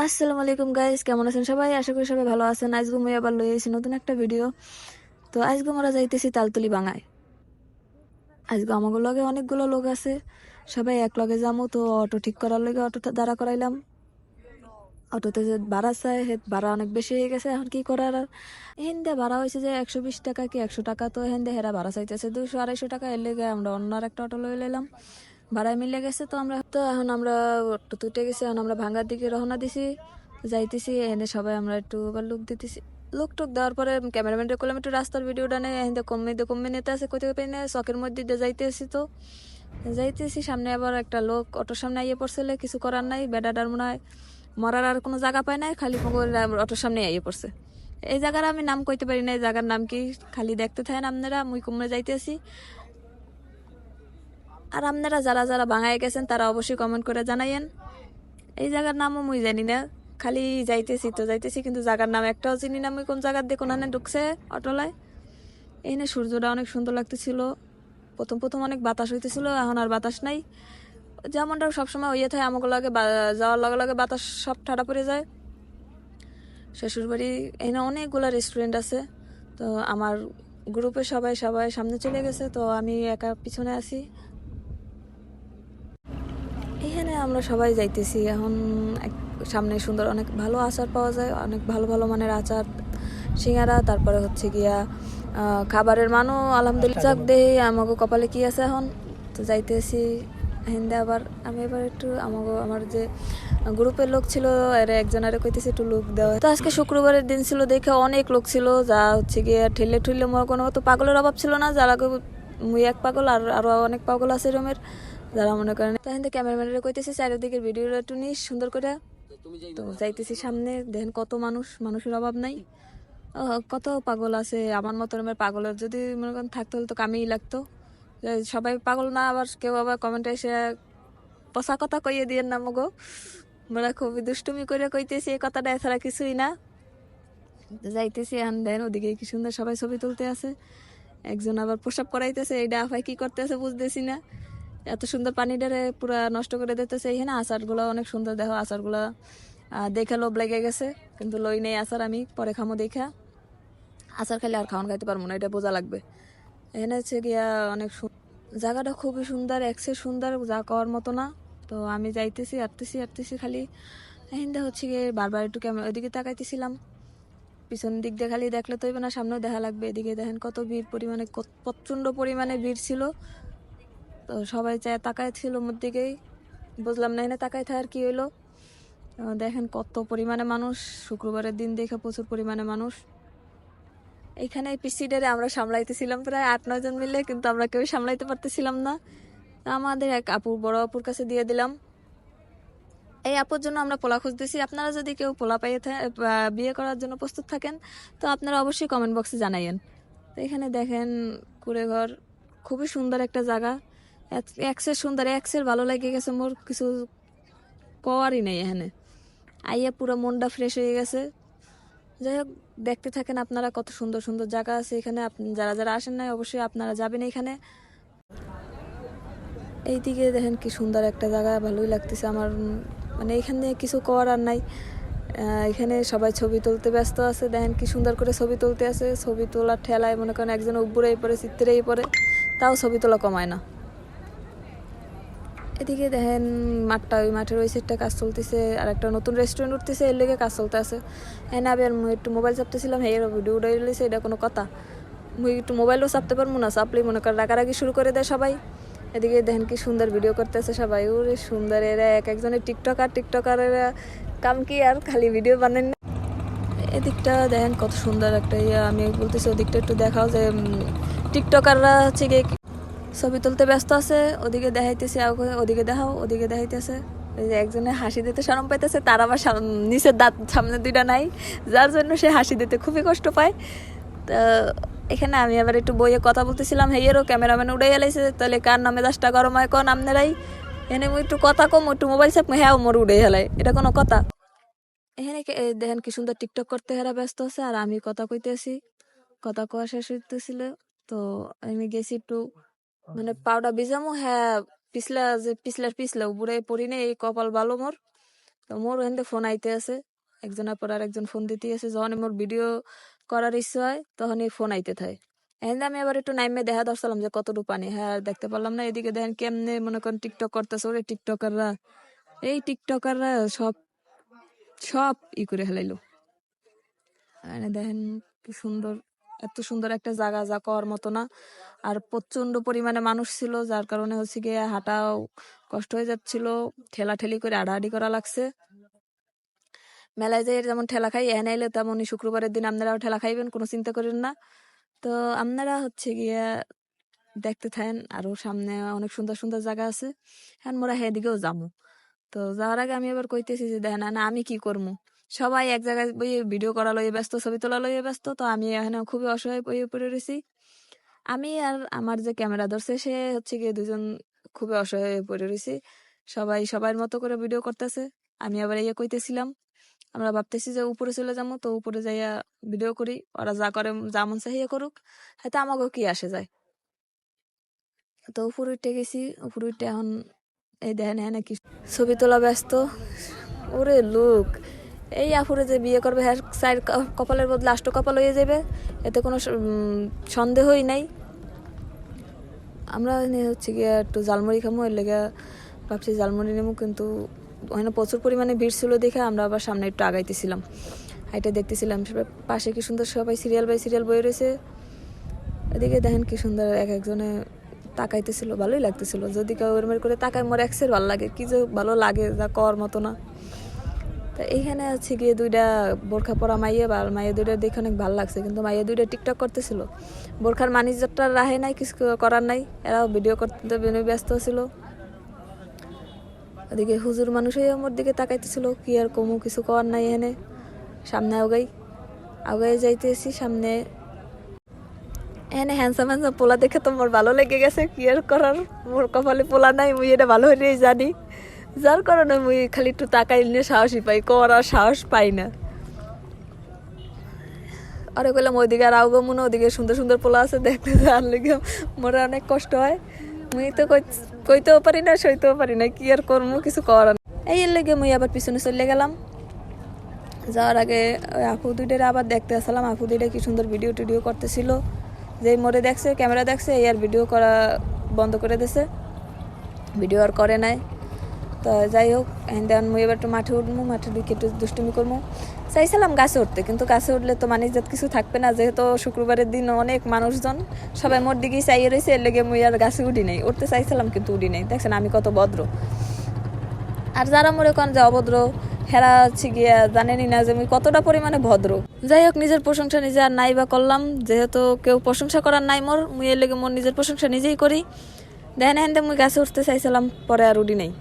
আসসালামু আলাইকুম গাইস, কেমন আছেন সবাই? আশা করি সবাই ভালো আছেন। আজকে মুই আবার লই আইছি নতুন একটা ভিডিও। তো আজকে আমরা যাইতেছি তালতলি বাঙায়। আজকে আমাদের লগে অনেকগুলো লোক আছে, সবাই এক লগে যাবো। তো অটো ঠিক করার লগে অটোটা দাঁড়া করাইলাম। অটোতে যে ভাড়া চাই, হে ভাড়া অনেক বেশি হয়ে গেছে। এখন কি করার আর হিন্দে ভাড়া হয়েছে যে 120 টাকা কি 100 টাকা। তো হিন্দে হেরা ভাড়া চাইতেছে 200-250 টাকা। এর লেগে আমরা অন্য আর একটা অটো লই লাইলাম, ভাড়ায় মিলে গেছে। তো এখন আমরা অটো তুটে গেছি, এখন আমরা ভাঙ্গার দিকে রওনা দিছি, যাইতেছি। এনে সবাই আমরা একটু আবার লুক দিতেছি। লুক টুক দেওয়ার পরে ক্যামেরাম্যানটা করলাম একটু রাস্তার ভিডিওটা নেই। এখান কমে নিতে আছে কোথাও পেয়ে নেই, চকের মধ্যে দিয়ে যাইতেছি। তো যাইতেছি, সামনে আবার একটা লোক অটোর সামনে আইয়ে পড়ছিল। কিছু করার নাই, বেডাটার মনে হয় মরার আর কোনো জায়গা পায় নাই, খালি অটোর সামনে আইয়ে পড়ছে। এই জায়গার আমি নাম কইতে পারি না, এই জায়গার নাম কি, খালি দেখতে থাকেন আপনারা। মুই কমে যাইতেছি। আর আপনারা যারা যারা বাঙায় গেছেন তারা অবশ্যই কমেন্ট করে জানাইয়েন। এই জায়গার নামও মুই জানি না, খালি যাইতেছি কিন্তু জায়গার নাম একটাও চিনি না। মুই কোন জায়গার দিয়ে কোনানে ঢুকছে অটোলায়। এইখানে সূর্যটা অনেক সুন্দর লাগতেছিল। প্রথম প্রথম অনেক বাতাস হইতেছিল, এখন আর বাতাস নাই। যেমনটা সবসময় হইয়া থাকে আমাকে লাগে, যাওয়ার লগে লগে বাতাস সব ঠাডা পড়ে যায়। শ্বশুরবাড়ি এখানে অনেকগুলো রেস্টুরেন্ট আছে। তো আমার গ্রুপে সবাই সবাই সামনে চলে গেছে, তো আমি একা পিছনে আছি। এখানে আমরা সবাই যাইতেছি এখন। সামনে সুন্দর অনেক ভালো আচার পাওয়া যায়, অনেক ভালো ভালো মানের আচার, সিঙ্গারা, তারপরে হচ্ছে গিয়া খাবারের মানও আলহামদুলিল্লাহ। যাক দেই আমাকে কপালে কি আছে এখন। তো যাইতেছি হিন্দে। আবার আমি এবার একটু আমার যে গ্রুপের লোক ছিল এরা একজনের কইতেছে একটু লোক দেওয়া। তো আজকে শুক্রবারের দিন ছিল দেখে অনেক লোক ছিল, যা হচ্ছে গিয়ে ঠেলে ঠুলে মনে কোনো তো পাগলের অভাব ছিল না। যারা মুই এক পাগল আর আরো অনেক পাগল আছে রুমের, যারা মনে করেন। তাই ক্যামেরাম্যানের কইতেছে চারিদিকের ভিডিওটা একটু নিস সুন্দর করে। তো যাইতেছি সামনে, দেখেন কত মানুষ, মানুষের অভাব নাই। কত পাগল আছে আমার মতো রকমের। পাগলের যদি মনে করেন থাকতে হলে তো কামেই লাগতো। সবাই পাগল না, আবার কেউ আবার কমেন্টে এসে পচা কথা কইয়ে দিয়ে না মগো, আমরা খুবই দুষ্টুমি করে কইতেছি এই কথাটা, এছাড়া কিছুই না। যাইতেছি এখন, দেন ওদিকে কি সুন্দর সবাই ছবি তুলতে আছে। একজন আবার প্রসাব করাইতেছে, এইটা আফাই কি করতেছে বুঝতেছি না। এত সুন্দর পানিটারে পুরা নষ্ট করে দিতেছে। এইখানে আচারগুলো অনেক সুন্দর, দেখো আচারগুলো দেখে লোভ লেগে গেছে, কিন্তু লই নেই আচার। আমি পরে খামো দেখা। আচার খাইলে আর খাওয়ান খাইতে পারবো না, এটা বোঝা লাগবে। এখানে হচ্ছে গিয়া অনেক জায়গাটা খুবই সুন্দর, একসে সুন্দর, যা করার মতো না। তো আমি যাইতেছি আটতেছি খালি। এখানটা হচ্ছে গিয়ে বারবার একটু ওইদিকে তাকাইতেছিলাম। পিছন দিক দিয়ে খালি দেখলে তো না, সামনেও দেখা লাগবে। এদিকে দেখেন কত ভিড়, পরিমাণে প্রচন্ড পরিমাণে ভিড় ছিল। তো সবাই চায় তাকায় ছিল মোর দিকেই, বুঝলাম না এখানে তাকায় থাকার কি হইলো। দেখেন কত পরিমাণে মানুষ, শুক্রবারের দিন দেখে প্রচুর পরিমাণে মানুষ। এইখানে পিসিডারে আমরা সামলাইতেছিলাম প্রায় 8-9 জন মিলে, কিন্তু আমরা কেউ সামলাইতে পারতেছিলাম না। আমাদের এক বড় আপুর কাছে দিয়ে দিলাম। এই আপুর জন্য আমরা পোলা খুঁজতেছি। আপনারা যদি কেউ পোলা পাইয়ে বিয়ে করার জন্য প্রস্তুত থাকেন, তো আপনারা অবশ্যই কমেন্ট বক্সে জানাইয়েন। তো এখানে দেখেন কুড়ে ঘর, খুবই সুন্দর একটা জায়গা। এক্সের সুন্দর, এক্সের ভালো লেগে গেছে মোর, কিছু কওয়ারই নেই। এখানে আইয়া পুরো মনটা ফ্রেশ হয়ে গেছে। যাই হোক, দেখতে থাকেন আপনারা, কত সুন্দর সুন্দর জায়গা আছে এখানে। যারা যারা আসেন নাই অবশ্যই আপনারা যাবেন এখানে। এইদিকে দেখেন কি সুন্দর একটা জায়গা, ভালোই লাগতেছে আমার। মানে এখানে কিছু করার নাই। এখানে সবাই ছবি তুলতে ব্যস্ত আছে। দেখেন কি সুন্দর করে ছবি তুলতে আছে। ছবি তোলার ঠেলায় মনে করেন একজন উপরেই পড়ে, চিত্রেই পড়ে, তাও ছবি তোলা কমায় না। এদিকে দেখেন মাঠটা, ওই মাঠের ওই সাইডটা কাজ চলতেছে, আর একটা নতুন রেস্টুরেন্ট উঠতেছে, এর লেগে কাজ চলতে আছে। হ্যাঁ না, আমি একটু মোবাইল চাপতেছিলাম, হ্যাঁ ভিডিও উঠে রয়েছে, এটা কোনো কথা? মুই একটু মোবাইলও চাপতে পারবো না, চাপলেই মনে করেন রাগারাগি শুরু করে দেয় সবাই। এদিকে দেখেন কি সুন্দর ভিডিও করতেছে সবাই, ওরে সুন্দর। এরা এক একজনের টিকটকারেরা কাম কি আর খালি ভিডিও বানান। এদিকটা দেখেন কত সুন্দর একটা ইয়ে। আমি বলতেছি ওদিকটা একটু দেখাও, যে টিকটকাররা হচ্ছে গিয়ে ছবি তুলতে ব্যস্ত আছে। ওদিকে দেখাইতেছে, ওদিকে দেখাও, ওদিকে দেখাইতেছে। ওই যে একজনে হাসি দিতে শরম পাইতেছে, তার আবার নিচের দাঁত সামনে দুইটা নাই, যার জন্য সে হাসি দিতে খুবই কষ্ট পায়। তো এখানে আমি আবার একটু বইয়ে কথা বলতেছিলাম, হেয়েরও ক্যামেরাম্যান উড়ে এলাইছে, তাহলে কার নামে দাসটা গরম হয় কোন আপনারাই। এখানে একটু কথা কম, একটু মোবাইল চাপ, হ্যাঁ মোর উড়ে হেলাই, এটা কোনো কথা? এখানে দেখেন কি সুন্দর টিকটক করতে হেরা ব্যস্ত আছে, আর আমি কথা কইতেছি। কথা কোয়া শেষ হইতেছিল। তো আমি গেছি একটু, মানে পাউডার ভিজামো, হ্যাঁ পিছলা যে পিছলার উপরে পড়ি নেই, এই কপাল ভালো মোর। তো মোর এখান ফোন আইতে আছে, একজনের পর আর একজন ফোন দিতে আছে। যখন মোর ভিডিও করার ইচ্ছা হয় তখনই ফোন আইতে থাকে। এখান আমি আবার একটু নাইমে দেখা ধরছিলাম যে কতটুকু পানি, হ্যাঁ আর দেখতে পারলাম না। এদিকে দেখেন কেমনে মনে করেন টিকটক করতেছে, ওরে টিকটকাররা, এই টিকটকাররা সব সব করে হেলাইলো। দেখেন কি সুন্দর, এত সুন্দর একটা জায়গা যা করার মতো না। আর প্রচন্ড পরিমাণে মানুষ ছিল, যার কারণে হচ্ছে গিয়ে হাঁটাও কষ্ট হয়ে যাচ্ছিল, ঠেলাঠেলি করে আড়াআড়ি করা লাগছে। মেলায় যাই যেমন ঠেলা খাই, এখানে এলে তেমনই শুক্রবারের দিন আপনারাও ঠেলা খাইবেন, কোনো চিন্তা করেন না। তো আপনারা হচ্ছে গিয়া দেখতে থাকেন, আরো সামনে অনেক সুন্দর সুন্দর জায়গা আছে, হ্যাঁ মোরা সেদিকেও যাবো। তো যাওয়ার আগে আমি এবার কইতেছি যে দেখেন না আমি কি করবো, সবাই এক জায়গায় বইয়ে ভিডিও করা লইয়ে ব্যস্ত, ছবি তোলা লইয়ে ব্যস্ত। তো আমি এখানে খুবই অসহায় বইয়ে পড়ে রয়েছি। আমি আর আমার যে ক্যামেরা ধরছে সে হচ্ছে গিয়ে দুজন খুবই অসহায় হয়ে পড়ে রয়েছি। সবাই সবার মতো করে ভিডিও করতেছে। আমি আবার ইয়ে কইতেছিলাম, আমরা ভাবতেছি যে উপরে চলে যাবো, তো উপরে যাইয়া ভিডিও করি, ওরা যা করে যা মন চাহিয়ে করুক, হয়তো আমাকেও কি আসে যায়। তো উপরে উঠে গেছি, উপরে উঠে এখন এই দেখেন হ্যাঁ নাকি ছবি তোলা ব্যস্ত। ওরে লোক, এই আপুরে যে বিয়ে করবে হ্যাঁ সাইড কপালের বদলে আষ্ট কপাল হয়ে যাবে, এতে কোনো সন্দেহই নাই। আমরা হচ্ছে গিয়ে একটু জালমুড়ি খামো, এর লেগে ভাবছি জালমুড়ি নেবো, কিন্তু ওখানে প্রচুর পরিমাণে ভিড় ছিল দেখে আমরা আবার সামনে একটু আগাইতেছিলাম, হাইটা দেখতেছিলাম। পাশে কি সুন্দর সবাই সিরিয়াল বাই সিরিয়াল বয়ে রয়েছে। এদিকে দেখেন কি সুন্দর এক একজনে তাকাইতেছিল, ভালোই লাগতেছিল। যদি কেউ এরমের করে তাকায় মোর এক্সের ভালো লাগে, কি যে ভালো লাগে যা কর মতো না। তা এইখানে হচ্ছে গিয়ে দুইটা বোরখা পরা মাইয়া, আর মাইয়া দুইটা দেখে অনেক ভালো লাগছে, কিন্তু মাইয়া দুইটা টিকটক করতেছিল। বোরখার মানিজ্যটা রাহে নাই, কিছু করার নাই, এরাও ভিডিও করতে ব্যস্ত ছিল। ওদিকে হুজুর মানুষ হয়ে আমার দিকে তাকাইতেছিল, কি আর কমু, কিছু করার নাই। এখানে সামনে আগাই আগাই যাইতেছি সামনে। এখানে হ্যান্ডসাম হ্যান্ডসাম পোলা দেখে তো মোর ভালো লেগে গেছে, কি আর করার, মোর কপালে পোলা নাই, মুই এটা ভালো হইলেই জানি। যার কারণে মুই খালি একটু তাকাইলে সাহসই পাই, করার সাহস পাই না। আরে কইলাম ওইদিকে আর আউগো মনে, ওদিকে সুন্দর সুন্দর পোলা আছে, দেখতে যার লেগে মোর অনেক কষ্ট হয়। মুই তো কইতেও পারি না, সইতেও পারি না, কি আর করবো, কিছু করার। এই লেগে মুই আবার পিছনে চলে গেলাম। যাওয়ার আগে ওই আপু দুইটার আবার দেখতে আসলাম, আপু দুইটা কি সুন্দর ভিডিও টিডিও করতেছিল। যেই মোরে দেখছে, ক্যামেরা দেখছে, এই আর ভিডিও করা বন্ধ করে দিছে, ভিডিও আর করে নাই। তো যাই হোক, দেন মুই এবার একটু মাঠে উঠবো, মাঠে ঢুকে একটু দুষ্টুমি করবো। চাইছিলাম গাছে উঠতে, কিন্তু গাছে উঠলে তো মানুষ জাত কিছু থাকবে না, যেহেতু শুক্রবারের দিন অনেক মানুষজন সবাই মোর দিকেই চাইয়ে রয়েছে, এর লেগে মুই আর গাছে উঠি নাই। উঠতে চাইছিলাম কিন্তু উঠি নাই। দেখছেন আমি কত ভদ্র। আর যারা মনে করেন যে অভদ্র, হেরা হচ্ছে গিয়া জানেনি না যে আমি কতটা পরিমাণে ভদ্র। যাই হোক, নিজের প্রশংসা নিজে আর নাই বা করলাম, যেহেতু কেউ প্রশংসা করার নাই মোর, মুই এর লেগে মোর নিজের প্রশংসা নিজেই করি। দেখেন হেনতে মুই গাছে উঠতে চাইছিলাম, পরে আর উঠি নাই।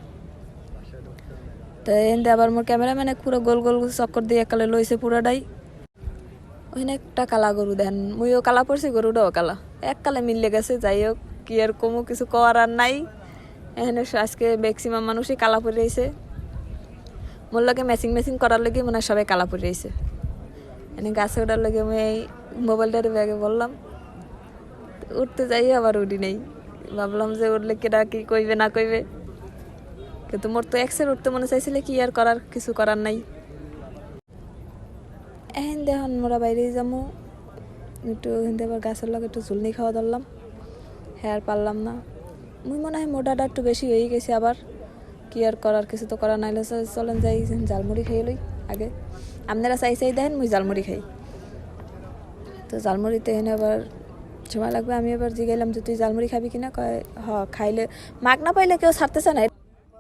তো এনতে আবার মোর ক্যামেরাম্যানে পুরো গোল গোল চক্কর দিয়ে একালে লইছে পুরাটাই। ওইখানে একটা কালা গরু দেন, মুইও কালা পড়ছি, গরুটাও কালা, এককালে মিললে গেছে। যাই হোক, কি আর কমু, কিছু করার নাই। এখানে আজকে ম্যাক্সিমাম মানুষই কালা পরে রয়েছে, মোর লগে ম্যাচিং ম্যাচিং করার লগে মনে হয় সবাই কালা পরে রয়েছে। এনে গাছে ওঠার লগে আমি এই মোবাইলটার ব্যাগে বললাম, উঠতে যাই আবার উঠি নেই। ভাবলাম যে উঠলে কেটা কি কইবে না কইবে, কিন্তু মোর তো এক্সের উঠতে মনে চাইছিলে, কি আর করার, কিছু করার নাই। এখন দেখুন মোরা বাইরেই যাবো একটু, হিন্দে আবার গাছের লগে একটু ঝুলনি খাওয়া ধরলাম, হ্যাঁ আর পারলাম না। মুই মনে হয় মোটাটা একটু বেশি হয়ে গেছে আবার, কি আর করার, কিছু তো করার নাইলে চলেন যাই জালমুড়ি খাইয়ে লই আগে। আপনারা চাই দেখেন মুই জালমুড়ি খাই। তো জালমুড়িতে এনে আবার সময় লাগবে। আমি এবার জিগাইলাম যে তুই জালমুড়ি খাবি কিনা, কয় হ খাইলে, মাগ না পাইলে কেউ ছাড়তে চায় না।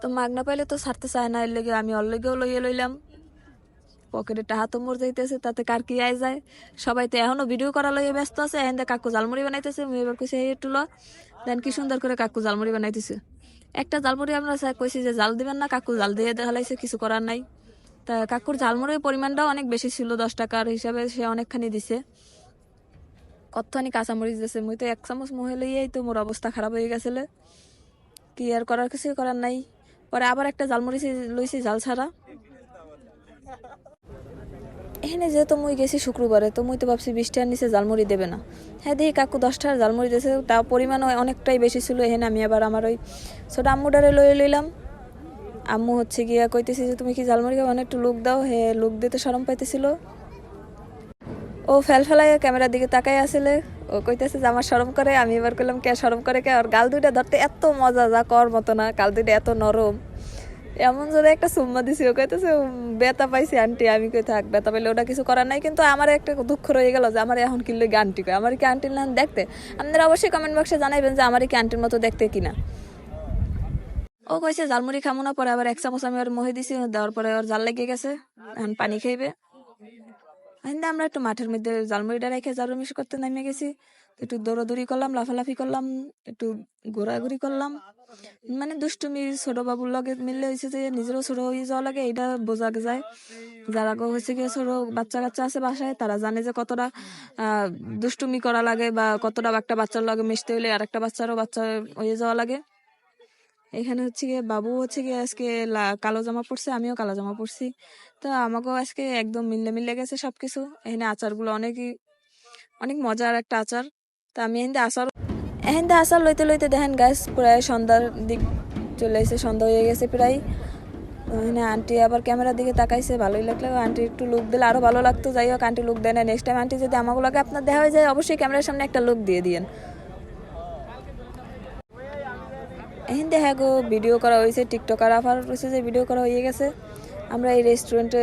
তো মাগ না পাইলে তো ছাড়তে চায় না, এর লেগে আমি ওর লেগেও লইয়ে লইলাম। পকেটে টাহা তো মোর যাইতেছে, তাতে কার কি আয় যায়। সবাই তো এখনো ভিডিও করা লইয়ে ব্যস্ত আছে। এখন কাকু জালমুড়ি বানাইতেছে, মুই এবার কইছি এই একটু ল। দেন কি সুন্দর করে কাকু জালমুড়ি বানাইতেছে। একটা জালমুড়ি আমরা কইছি যে জাল দিবেন না, কাকু জাল দিয়ে দেখালাইছে, কিছু করার নাই। তা কাকুর ঝালমুড়ির পরিমাণটাও অনেক বেশি ছিল, 10 টাকার হিসাবে সে অনেকখানি দিছে। কতখানি কাঁচামরিচ দিছে, মুই তো 1 চামচ মুহে লইয়াই তো মোর অবস্থা খারাপ হয়ে গেছিল। কি আর করার, কিছু করার নাই। পরে আবার একটা ঝালমরিচ লইছি জাল ছাড়া। এখানে যেহেতু মুই গেছি শুক্রবারে, তো মুই তো ভাবছি 20 টাকার নিচে জালমুড়ি দেবে না। হ্যাঁ দেখি কাকু 10 টাকার জালমুড়ি দিয়েছে, তা পরিমাণও অনেকটাই বেশি ছিল। এখানে আমি আবার আমার ওই ছোট আম্মুডারে লইয়ে লইলাম। আম্মু হচ্ছে গিয়া কইতেছি যে তুমি কি ঝালমুড়ি খাবো একটু লুক দাও, হে লুক দিতে শরম পাইতেছিল। ও ফেলাই ক্যামেরার দিকে তাকাই আসলে, ও কইতেছে যে আমার শরম করে। আমি এবার কইলাম কে শরম করে কে, আর গাল দুইটা ধরতে এত মজা, যা কর মতো না, গাল দুইটা এত নরম। এমন জোরে একটা সুম্মা দিছি, ও কইতেছে ব্যথা পাইছি আন্টি। আমি কই থাক ব্যথা পাইলে ওটা কিছু করার নাই, কিন্তু আমার একটা দুঃখ রয়ে গেল যে আমার এখন কিনলে আন্টি কয়, আমার কি আন্টির নাম দেখতে? আপনারা অবশ্যই কমেন্ট বক্সে জানাইবেন যে আমার কি আন্টির মতো দেখতে কিনা। ও কইছে ঝালমুড়ি খামো না, পরে আবার 1 চামচ আমি ওর মহে দিছি, দেওয়ার পরে ওর জাল লেগে গেছে, এখন পানি খাইবে। আমরা একটু মাঠের মধ্যে জালমুড়িটা রেখে জারু মিশ করতে নেমে গেছি। একটু দৌড়াদৌড়ি করলাম, লাফালাফি করলাম, একটু ঘোরাঘুরি করলাম। মানে দুষ্টুমি ছোট বাবুর লগে মিললে হয়েছে যে নিজেরও ছোট হয়ে যাওয়া লাগে, এটা বোঝা যায়। যারা হয়েছে গিয়ে ছোট বাচ্চা কাচ্চা আছে বাসায়, তারা জানে যে কতটা দুষ্টুমি করা লাগে, বা কতটা একটা বাচ্চার লগে মিশতে হইলে আর একটা বাচ্চারও বাচ্চা হয়ে যাওয়া লাগে। এখানে হচ্ছে গিয়ে বাবু হচ্ছে গিয়ে আজকে কালো জামা পরছে, আমিও কালো জামা পরছি। তো আমাকেও আজকে একদম মিলে গেছে সবকিছু। এখানে আচারগুলো অনেক মজার একটা আচার। তো আমি এখানে আচার লইতে লইতে দেখেন গাছ প্রায় সন্ধ্যার দিক চলে এসে, সন্ধ্যা হয়ে গেছে প্রায়। এখানে আন্টি আবার ক্যামেরার দিকে তাকাইছে, ভালোই লাগলো। আন্টি একটু লুক দিলে আরো ভালো লাগতো। যাই হোক, আন্টি লুক দেয় না। নেক্সট টাইম আন্টি যদি আমাকে লাগে আপনার দেখা হয়ে যায়, অবশ্যই ক্যামেরার সামনে একটা লুক দিয়ে দিয়েন। এখন দেখা গো ভিডিও করা হয়েছে, টিকটকার আফার হয়েছে যে ভিডিও করা হয়ে গেছে। আমরা এই রেস্টুরেন্টে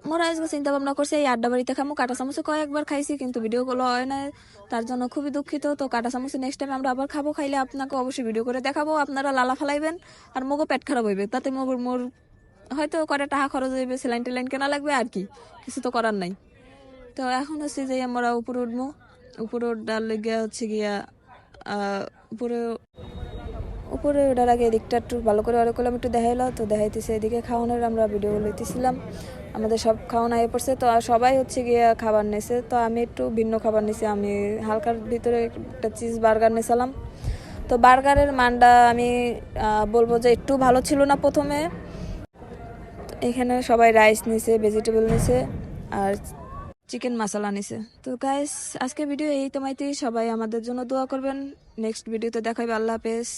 মোরা আজকে চিন্তা ভাবনা করছি এই আড্ডা বাড়িতে খামো। কাঁটা চামচে কয়েকবার খাইছি, কিন্তু ভিডিও গুলো হয় না, তার জন্য খুবই দুঃখিত। তো কাঁটা চামচে নেক্সট টাইম আমরা আবার খাবো, খাইলে আপনাকে অবশ্যই ভিডিও করে দেখাবো। আপনারা লালা ফালাইবেন, আর মগো পেট খারাপ হইবে, তাতে মোর হয়তো করে টাকা খরচ হইবে, সেলাইন টেলাইন কেনা লাগবে, আর কি কিছু তো করার নাই। তো এখন হচ্ছে যে আমরা উপরে উঠবো। উপরে উঠার লেগে হচ্ছে গিয়া উপরে উপরে ওঠার আগে এদিকটা একটু ভালো করে অনেক করলাম, একটু দেখাইলো। তো দেখাইতেছে এদিকে খাওয়ানোর আমরা ভিডিও লইতেছিলাম। আমাদের সব খাওয়ানো হয়ে পড়ছে, তো সবাই হচ্ছে গিয়ে খাবার নিয়েছে। তো আমি একটু ভিন্ন খাবার নিয়েছি, আমি হালকার ভিতরে একটা চিজ বার্গার নিয়েছিলাম। তো বার্গারের মানটা আমি বলবো যে একটু ভালো ছিল না প্রথমে। এখানে সবাই রাইস নিছে, ভেজিটেবল নিছে, আর চিকেন মশলা নিছে। তো গাইস, আজকে ভিডিও এই তোমাইতেই। সবাই আমাদের জন্য দোয়া করবেন। নেক্সট ভিডিওতে দেখাবে। আল্লাহ হাফেজ।